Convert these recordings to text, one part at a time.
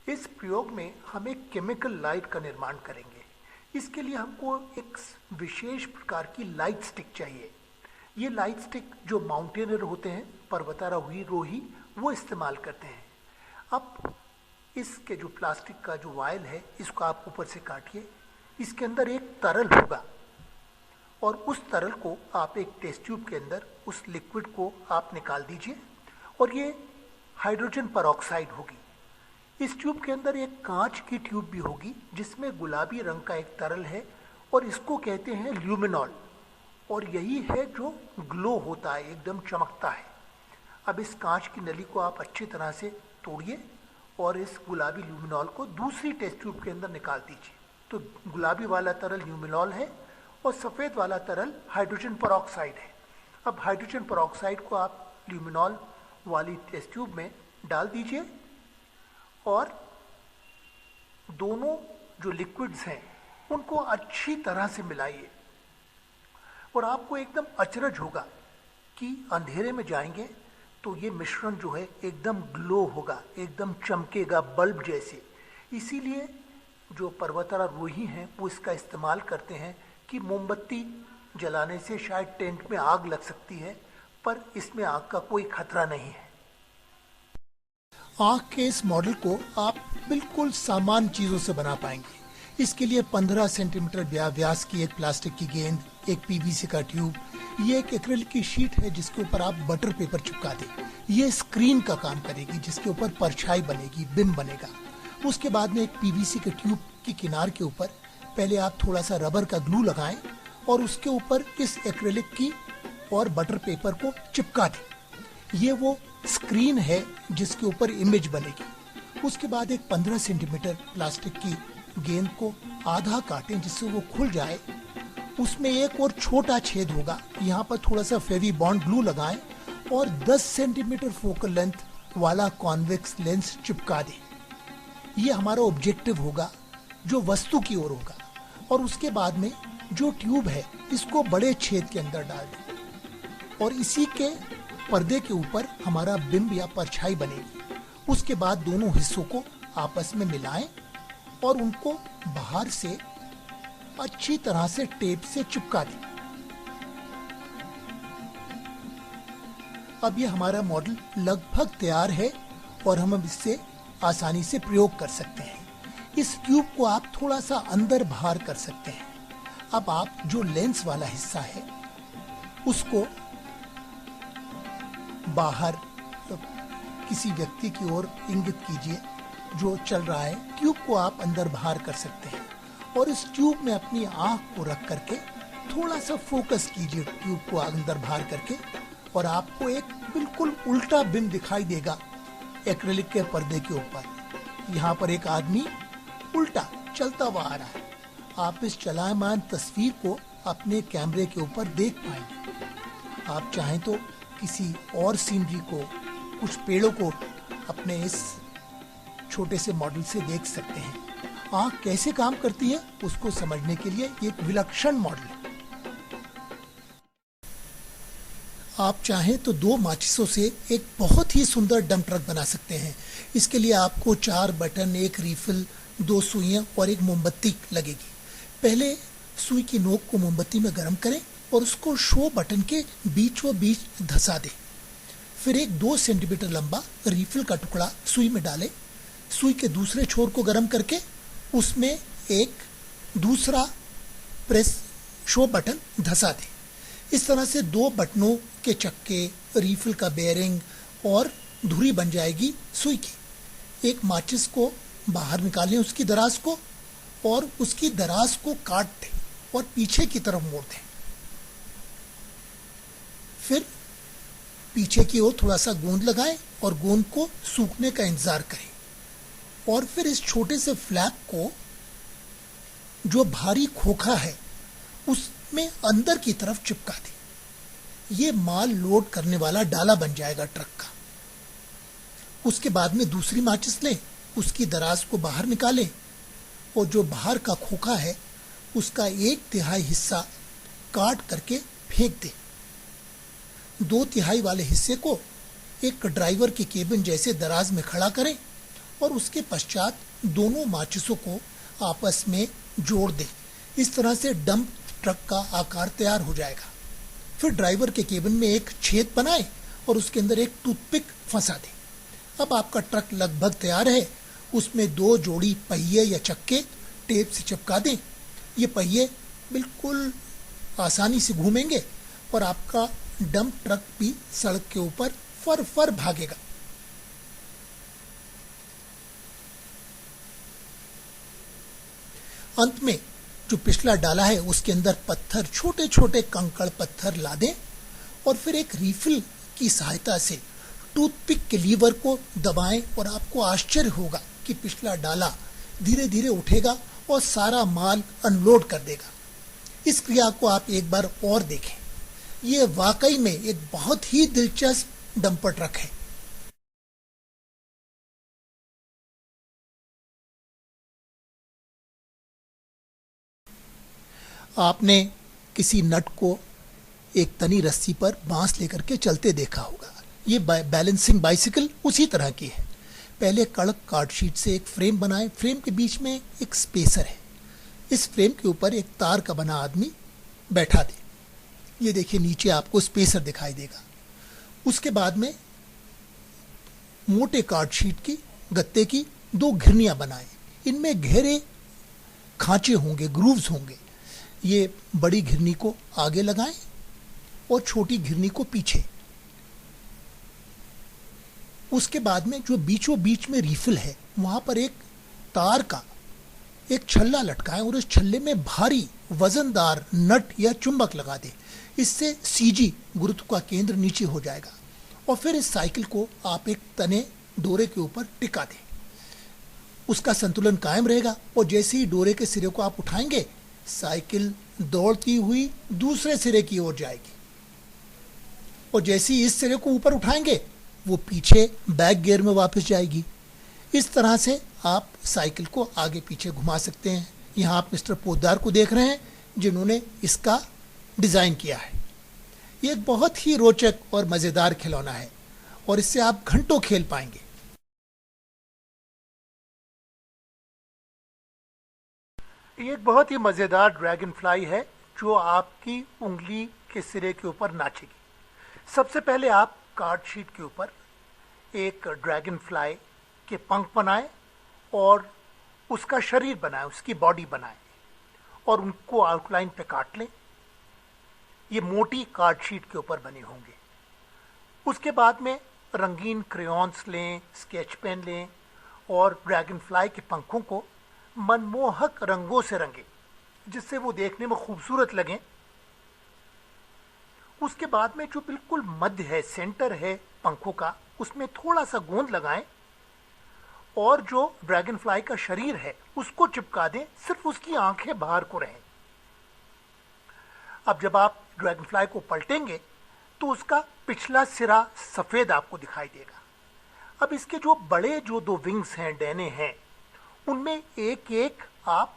इस प्रयोग में हम एक केमिकल लाइट का निर्माण करेंगे। इसके लिए हमको एक विशेष प्रकार की लाइट स्टिक चाहिए। ये लाइट स्टिक जो माउंटेनर होते हैं, पर्वतारोही, वो इस्तेमाल करते हैं। अब इसके जो प्लास्टिक का जो वायल है, इसको आप ऊपर से काटिए। इसके अंदर एक तरल होगा और उस तरल को आप एक टेस्ट ट्यूब के अंदर उस लिक्विड को आप निकाल दीजिए और ये हाइड्रोजन परऑक्साइड होगी। इस ट्यूब के अंदर एक कांच की ट्यूब भी होगी जिसमें गुलाबी रंग का एक तरल है और इसको कहते हैं ल्यूमिनॉल, और यही है जो ग्लो होता है, एकदम चमकता है। अब इस कांच की नली को आप अच्छी तरह से तोड़िए और इस गुलाबी ल्यूमिनॉल को दूसरी टेस्ट ट्यूब के अंदर निकाल दीजिए। तो गुलाबी वाला तरल ल्यूमिनॉल है और सफ़ेद वाला तरल हाइड्रोजन परऑक्साइड है। अब हाइड्रोजन परऑक्साइड को आप ल्यूमिनॉल वाली टेस्ट ट्यूब में डाल दीजिए और दोनों जो लिक्विड्स हैं उनको अच्छी तरह से मिलाइए। और आपको एकदम अचरज होगा कि अंधेरे में जाएंगे तो ये मिश्रण जो है एकदम ग्लो होगा, एकदम चमकेगा बल्ब जैसे। इसीलिए जो पर्वतारोही हैं वो इसका इस्तेमाल करते हैं कि मोमबत्ती जलाने से शायद टेंट में आग लग सकती है, पर इसमें आग का कोई खतरा नहीं है। आग के इस मॉडल को आप बिल्कुल सामान्य चीजों से बना पाएंगे। इसके लिए 15 सेंटीमीटर व्यास की एक प्लास्टिक की गेंद, एक पीवीसी का ट्यूब, ये एक एक्रिलिक की शीट है जिसके ऊपर आप बटर पेपर चिपका दें। ये स्क्रीन का काम करेगी जिसके ऊपर परछाई बनेगी, बिंब बनेगा। उसके बाद में एक पीवीसी के ट्यूब की किनार के ऊपर पहले आप थोड़ा सा रबर का ग्लू लगाएं और उसके ऊपर इस एक्रिलिक की और बटर पेपर को चिपका दें। ये वो स्क्रीन है जिसके ऊपर इमेज बनेगी। उसके बाद एक 15 सेंटीमीटर प्लास्टिक की गेंद को आधा काटें जिससे वो खुल जाए। उसमें एक और छोटा छेद होगा, यहाँ पर थोड़ा सा फेवी बॉन्ड ग्लू लगाएं और 10 सेंटीमीटर फोकल लेंथ वाला कॉन्वेक्स लेंस चिपका दें। ये हमारा ऑब्जेक्टिव होगा जो वस्तु की ओर होगा। और उसके बाद में जो ट्यूब है इसको बड़े छेद के अंदर डाल दें और इसी के पर्दे के ऊपर हमारा बिंब या परछाई बनेगी। उसके बाद दोनों हिस्सों को आपस में मिलाएं और उनको बाहर से अच्छी तरह से टेप से चिपका दें। अब ये हमारा मॉडल लगभग तैयार है और हम इससे आसानी से प्रयोग कर सकते हैं। इस ट्यूब को आप थोड़ा सा अंदर बाहर कर सकते हैं। अब आप जो लेंस वाला हिस्सा है उसको बाहर किसी व्यक्ति की ओर इंगित कीजिए जो चल रहा है। ट्यूब को आप अंदर बाहर कर सकते हैं और इस ट्यूब में अपनी आंख को रख करके थोड़ा सा फोकस कीजिए ट्यूब को अंदर बाहर करके, और आपको एक बिल्कुल उल्टा बिंब दिखाई देगा एक्रिलिक के पर्दे के ऊपर। यहाँ पर एक आदमी उल्टा चलता हुआ आ रहा है। आप इस चलायमान तस्वीर को अपने कैमरे के ऊपर देख पाएंगे। आप चाहें तो किसी और सीनरी को, कुछ पेड़ों को अपने इस छोटे से मॉडल से देख सकते हैं। आंख कैसे काम करती है उसको समझने के लिए एक विलक्षण मॉडल है। आप चाहें तो 2 माचिसों से एक बहुत ही सुंदर डंप ट्रक बना सकते हैं। इसके लिए आपको 4 बटन, एक रीफिल, 2 सुइयां और एक मोमबत्ती लगेगी। पहले सुई की नोक को मोमबत्ती में गर्म करें और उसको शो बटन के बीचों बीच धंसा दें। फिर एक 2 सेंटीमीटर लंबा रीफिल का टुकड़ा सुई में डालें। सुई के दूसरे छोर को गर्म करके उसमें एक दूसरा प्रेस शो बटन धंसा दें। इस तरह से 2 बटनों के चक्के, रीफिल का बेयरिंग और धुरी बन जाएगी सुई की। एक माचिस को बाहर निकालें उसकी दराज को और उसकी दराज को काट दें और पीछे की तरफ मोड़ दें। फिर पीछे की ओर थोड़ा सा गोंद लगाएं और गोंद को सूखने का इंतजार करें और फिर इस छोटे से फ्लैप को जो भारी खोखा है उसमें अंदर की तरफ चिपका दें। ये माल लोड करने वाला डाला बन जाएगा ट्रक का। उसके बाद में दूसरी माचिस लें, उसकी दराज को बाहर निकालें और जो बाहर का खोखा है उसका 1/3 हिस्सा काट करके फेंक दें। 2/3 वाले हिस्से को एक ड्राइवर के केबिन जैसे दराज में खड़ा करें और उसके पश्चात दोनों माचिसों को आपस में जोड़ दें। इस तरह से डंप ट्रक का आकार तैयार हो जाएगा। फिर ड्राइवर के केबिन में एक छेद बनाएं और उसके अंदर एक टूथपिक फंसा दें। अब आपका ट्रक लगभग तैयार है। उसमें 2 जोड़ी पहिए या चक्के टेप से चिपका दें। ये पहिए बिल्कुल आसानी से घूमेंगे और आपका डंप ट्रक भी सड़क के ऊपर फर फर भागेगा। अंत में जो पिछला डाला है उसके अंदर पत्थर, छोटे छोटे कंकड़ पत्थर ला दें और फिर एक रीफिल की सहायता से टूथपिक के लीवर को दबाएं और आपको आश्चर्य होगा कि पिछला डाला धीरे धीरे उठेगा और सारा माल अनलोड कर देगा। इस क्रिया को आप एक बार और देखें। ये वाकई में एक बहुत ही दिलचस्प डंपर ट्रक है। आपने किसी नट को एक तनी रस्सी पर बांस लेकर के चलते देखा होगा। ये बैलेंसिंग बाइसिकल उसी तरह की है। पहले कड़क कार्डशीट से एक फ्रेम बनाएं। फ्रेम के बीच में एक स्पेसर है। इस फ्रेम के ऊपर एक तार का बना आदमी बैठा दे। ये देखिए नीचे आपको स्पेसर दिखाई देगा। उसके बाद में मोटे कार्डशीट की गत्ते की 2 घिरनियां बनाएं। इनमें गहरे खांचे होंगे, ग्रूव्स होंगे। ये बड़ी घिरनी को आगे लगाएं और छोटी घिरनी को पीछे। उसके बाद में जो बीचों बीच में रीफिल है वहां पर एक तार का एक छल्ला लटकाएं और इस छल्ले में भारी वजनदार नट या चुंबक लगा दें। इससे सीजी गुरुत्व का केंद्र नीचे हो जाएगा और फिर इस साइकिल को आप एक तने डोरे के ऊपर टिका दें। उसका संतुलन कायम रहेगा और जैसे ही डोरे के सिरे को आप उठाएंगे साइकिल दौड़ती हुई दूसरे सिरे की ओर जाएगी और जैसे ही इस सिरे को ऊपर उठाएंगे वो पीछे बैक गियर में वापस जाएगी। इस तरह से आप साइकिल को आगे पीछे घुमा सकते हैं। यहाँ आप मिस्टर पोद्दार को देख रहे हैं जिन्होंने इसका डिजाइन किया है। ये एक बहुत ही रोचक और मजेदार खिलौना है और इससे आप घंटों खेल पाएंगे। ये एक बहुत ही मजेदार ड्रैगन फ्लाई है जो आपकी उंगली के सिरे के ऊपर नाचेगी। सबसे पहले आप कार्ड शीट के ऊपर एक ड्रैगन फ्लाई के पंख बनाएं और उसका शरीर बनाएं, उसकी बॉडी बनाएं और उनको आउटलाइन पे काट लें। ये मोटी कार्ड शीट के ऊपर बने होंगे। उसके बाद में रंगीन क्रेयॉन्स लें, स्केच पेन लें और ड्रैगन फ्लाई के पंखों को मनमोहक रंगों से रंगें जिससे वो देखने में खूबसूरत लगें। उसके बाद में जो बिल्कुल मध्य है, सेंटर है पंखों का, उसमें थोड़ा सा गोंद लगाएं और जो ड्रैगन फ्लाई का शरीर है उसको चिपका दें, सिर्फ उसकी आंखें बाहर को रहें। अब जब आप ड्रैगन फ्लाई को पलटेंगे तो उसका पिछला सिरा सफेद आपको दिखाई देगा। अब इसके जो बड़े जो 2 विंग्स हैं, डैने हैं, उनमें एक एक आप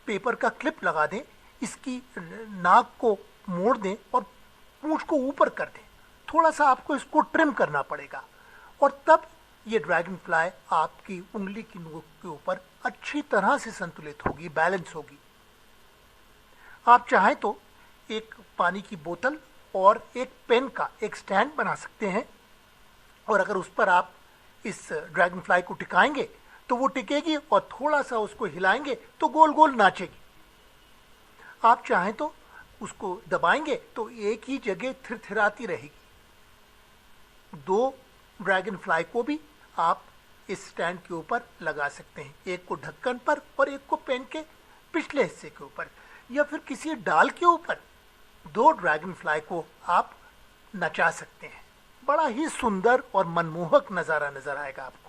पेपर का क्लिप लगा दें, इसकी नाक को मोड़ दें और पूंछ को ऊपर कर दें। थोड़ा सा आपको इसको ट्रिम करना पड़ेगा और तब ये ड्रैगन फ्लाई आपकी उंगली की नोक के ऊपर अच्छी तरह से संतुलित होगी, बैलेंस होगी। आप चाहें तो एक पानी की बोतल और एक पेन का एक स्टैंड बना सकते हैं और अगर उस पर आप इस ड्रैगन फ्लाई को टिकाएंगे तो वो टिकेगी और थोड़ा सा उसको हिलाएंगे तो गोल गोल नाचेगी। आप चाहें तो उसको दबाएंगे तो एक ही जगह थिरथिराती रहेगी। 2 ड्रैगन फ्लाई को भी आप इस स्टैंड के ऊपर लगा सकते हैं, एक को ढक्कन पर और एक को पेन के पिछले हिस्से के ऊपर, या फिर किसी डाल के ऊपर 2 ड्रैगन फ्लाई को आप नचा सकते हैं। बड़ा ही सुंदर और मनमोहक नजारा नजर आएगा आपको।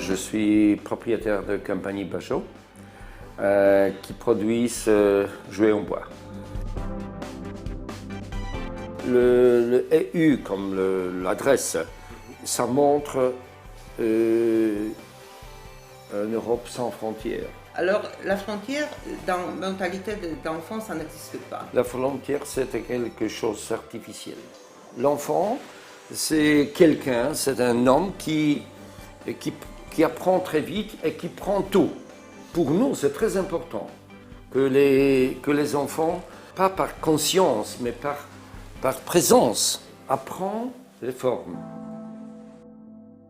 Je suis propriétaire de compagnie Bachot qui produisent jouets en bois. Le EU, comme l'adresse, ça montre une Europe sans frontières. Alors, la frontière, dans la mentalité d'enfant, ça n'existe pas. La frontière, c'était quelque chose d'artificiel. L'enfant, c'est quelqu'un, c'est un homme qui apprend très vite et qui prend tout. Pour nous, c'est très important que les enfants, pas par conscience, mais par présence, apprennent les formes.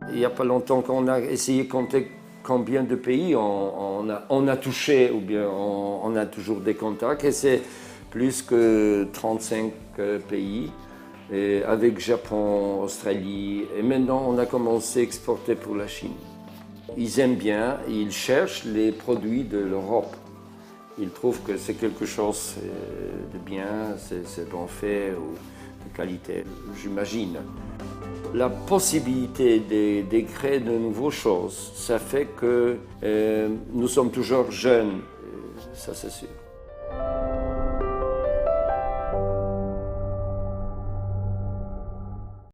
Il n'y a pas longtemps qu'on a essayé de compter combien de pays on a touché ou bien on a toujours des contacts, et c'est plus que 35 pays, et avec Japon, Australie, et maintenant on a commencé à exporter pour la Chine. Ils aiment bien, ils cherchent les produits de l'Europe. Ils trouvent que c'est quelque chose de bien, c'est bon fait ou de qualité, j'imagine. La possibilité de créer de nouvelles choses, ça fait que nous sommes toujours jeunes, ça c'est sûr.